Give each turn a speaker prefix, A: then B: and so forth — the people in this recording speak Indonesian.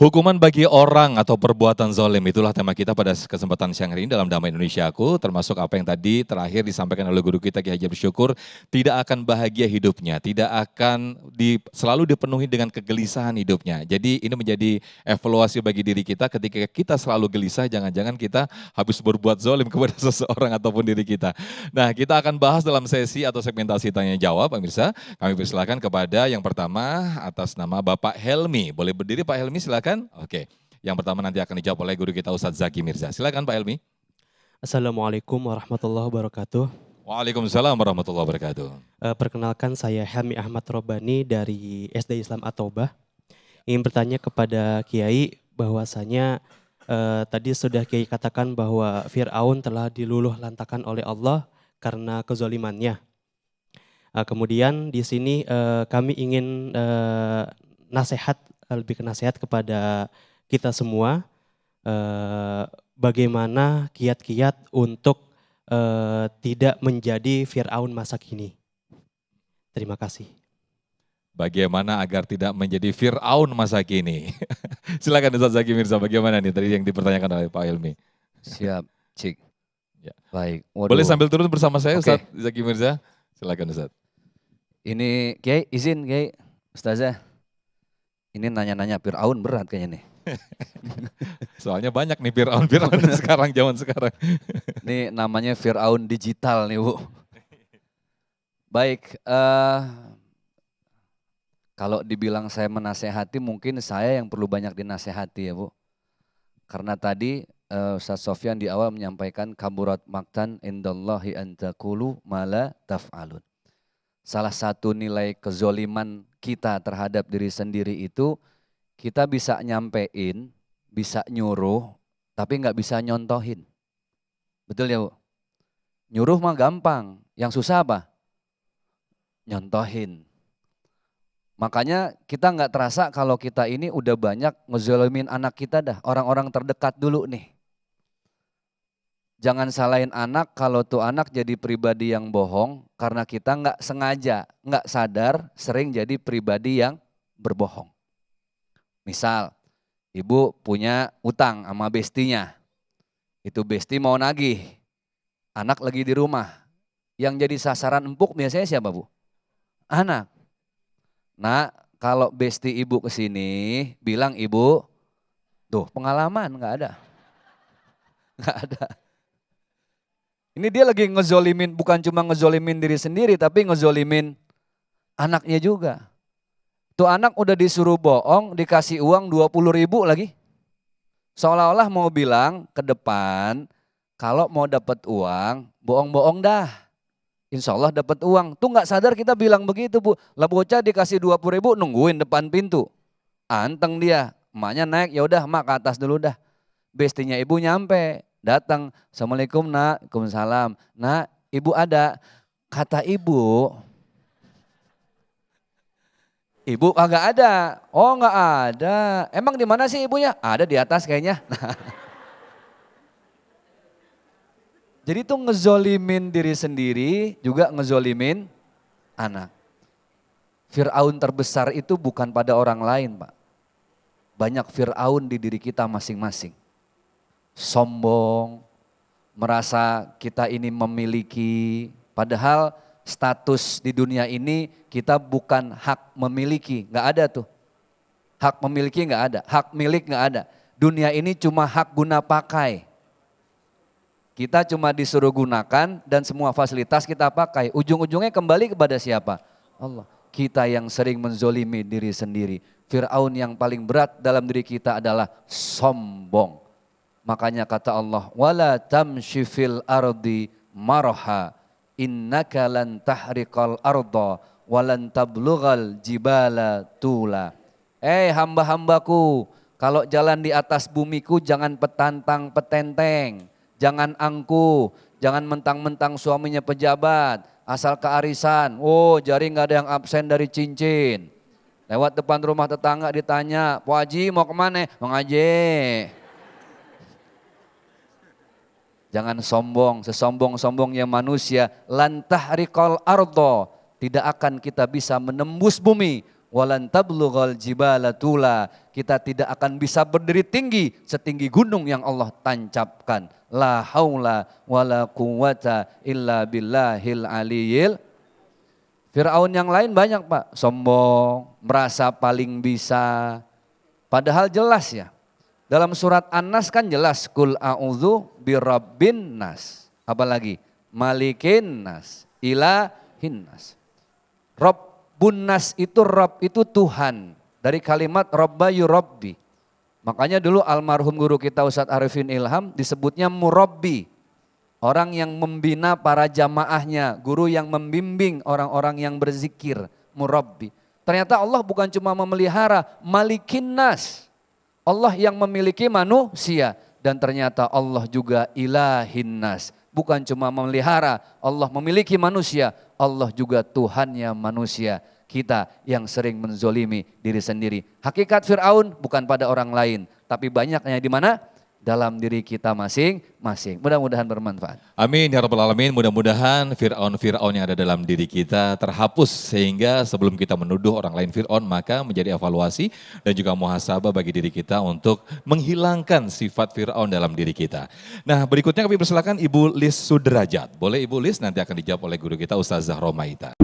A: Hukuman bagi orang atau perbuatan zalim, itulah tema kita pada kesempatan siang hari ini dalam Damai Indonesia Aku, termasuk apa yang tadi terakhir disampaikan oleh guru kita Kiai Haji Abdul Syukur, tidak akan bahagia hidupnya, tidak akan selalu dipenuhi dengan kegelisahan hidupnya. Jadi ini menjadi evaluasi bagi diri kita ketika kita selalu gelisah, jangan-jangan kita habis berbuat zalim kepada seseorang ataupun diri kita. Nah, kita akan bahas dalam sesi atau segmentasi tanya jawab, pemirsa. Kami persilakan kepada yang pertama atas nama Bapak Helmi. Boleh berdiri Pak Helmi, silakan. Oke, yang pertama nanti akan dijawab oleh guru kita Ustadz Zaki Mirza. Silakan Pak Helmi.
B: Assalamualaikum warahmatullahi wabarakatuh.
A: Waalaikumsalam warahmatullahi wabarakatuh.
B: Perkenalkan saya Helmi Ahmad Robani dari SD Islam At-Taubah. Ingin bertanya kepada Kiai bahwasanya tadi sudah Kiai katakan bahwa Fir'aun telah diluluh lantakan oleh Allah karena kezalimannya. Kemudian di sini kami ingin lebih ke nasihat kepada kita semua, bagaimana kiat-kiat untuk tidak menjadi Fir'aun masa kini. Terima kasih.
A: Bagaimana agar tidak menjadi Fir'aun masa kini? Silakan Ustadz Zaki Mirza, bagaimana nih tadi yang dipertanyakan oleh Pak Helmi?
C: Siap, Cik.
A: Ya.
C: Baik. Waduh.
A: Boleh sambil turun bersama saya
C: Oke.
A: Ustadz Zaki Mirza? Silakan Ustadz.
C: Ini Kiai, izin Kiai, Ustazah. Ini nanya-nanya Fir'aun berat kayaknya nih.
A: Soalnya banyak nih Fir'aun sekarang, zaman sekarang.
C: Ini namanya Fir'aun digital nih Bu. Baik, kalau dibilang saya menasehati mungkin saya yang perlu banyak dinasehati ya Bu. Karena tadi Ustaz Sofyan di awal menyampaikan kaburat maktan indallahi an taqulu ma la taf'alun. Salah satu nilai kezoliman kita terhadap diri sendiri itu kita bisa nyampein, bisa nyuruh, tapi nggak bisa nyontohin. Betul ya Bu? Nyuruh mah gampang, yang susah apa? Nyontohin. Makanya kita nggak terasa kalau kita ini udah banyak ngezolimin anak kita dah, orang-orang terdekat dulu nih. Jangan salahin anak kalau tuh anak jadi pribadi yang bohong karena kita nggak sengaja, nggak sadar sering jadi pribadi yang berbohong. Misal, ibu punya utang sama bestinya, itu besti mau nagih, anak lagi di rumah, yang jadi sasaran empuk biasanya siapa Bu? Anak. Nah kalau besti ibu kesini bilang ibu, tuh pengalaman nggak ada, nggak ada. Ini dia lagi ngezolimin, bukan cuma ngezolimin diri sendiri, tapi ngezolimin anaknya juga. Tuh anak udah disuruh bohong, dikasih uang 20.000 lagi. Seolah-olah mau bilang ke depan, kalau mau dapat uang, bohong-bohong dah. Insya Allah dapat uang. Tuh nggak sadar kita bilang begitu Bu. Lah bocah dikasih 20.000 nungguin depan pintu. Anteng dia, emaknya naik, ya udah emak ke atas dulu dah. Bestinya ibu nyampe. Datang, Assalamualaikum nak, Waalaikumsalam. Nak, ibu ada. Kata ibu kagak ada. Oh nggak ada. Emang di mana sih ibunya? Ada di atas kayaknya. Jadi itu ngezolimin diri sendiri, juga ngezolimin anak. Fir'aun terbesar itu bukan pada orang lain Pak. Banyak Fir'aun di diri kita masing-masing. Sombong, merasa kita ini memiliki, padahal status di dunia ini kita bukan hak memiliki, nggak ada tuh. Hak memiliki nggak ada, hak milik nggak ada. Dunia ini cuma hak guna pakai. Kita cuma disuruh gunakan dan semua fasilitas kita pakai. Ujung-ujungnya kembali kepada siapa? Allah. Kita yang sering menzolimi diri sendiri. Fir'aun yang paling berat dalam diri kita adalah sombong. Makanya kata Allah, wala tamshi fil ardi marha innaka lan tahriqal arda walan tablughal jibala tula. Hamba-hambaku, kalau jalan di atas bumiku jangan petantang petenteng, jangan angkuh, jangan mentang-mentang suaminya pejabat, asal kearisan. Oh, jari nggak ada yang absen dari cincin. Lewat depan rumah tetangga ditanya, "Pak Haji mau kemana?" "Mau ngaji." Jangan sombong, sesombong-sombongnya manusia. Lantah rikol ardo, tidak akan kita bisa menembus bumi. Walan tablughal jibala tula, kita tidak akan bisa berdiri tinggi setinggi gunung yang Allah tancapkan. La haula wala quwata illa billahil aliyil. Fir'aun yang lain banyak Pak, sombong, merasa paling bisa. Padahal jelas ya, dalam surat An-Nas kan jelas, kul a'udzu birabbin nas. Apalagi? Malikin nas, ilahin nas. Rabbun nas itu, Rabb itu Tuhan. Dari kalimat Rabba yurabbi. Makanya dulu almarhum guru kita Ustadz Arifin Ilham disebutnya murabbi. Orang yang membina para jamaahnya, guru yang membimbing orang-orang yang berzikir, murabbi. Ternyata Allah bukan cuma memelihara, malikin nas. Allah yang memiliki manusia. Dan ternyata Allah juga ilahin nas. Bukan cuma memelihara, Allah memiliki manusia. Allah juga Tuhannya manusia. Kita yang sering menzolimi diri sendiri. Hakikat Fir'aun bukan pada orang lain. Tapi banyaknya di mana? Dalam diri kita masing-masing. Mudah-mudahan bermanfaat.
A: Amin ya rabbal alamin. Mudah-mudahan Fir'aun yang ada dalam diri kita terhapus sehingga sebelum kita menuduh orang lain Fir'aun maka menjadi evaluasi dan juga muhasabah bagi diri kita untuk menghilangkan sifat Fir'aun dalam diri kita. Nah berikutnya kami persilakan Ibu Lis Sudrajat. Boleh Ibu Lis, nanti akan dijawab oleh guru kita Ustazah Romaita.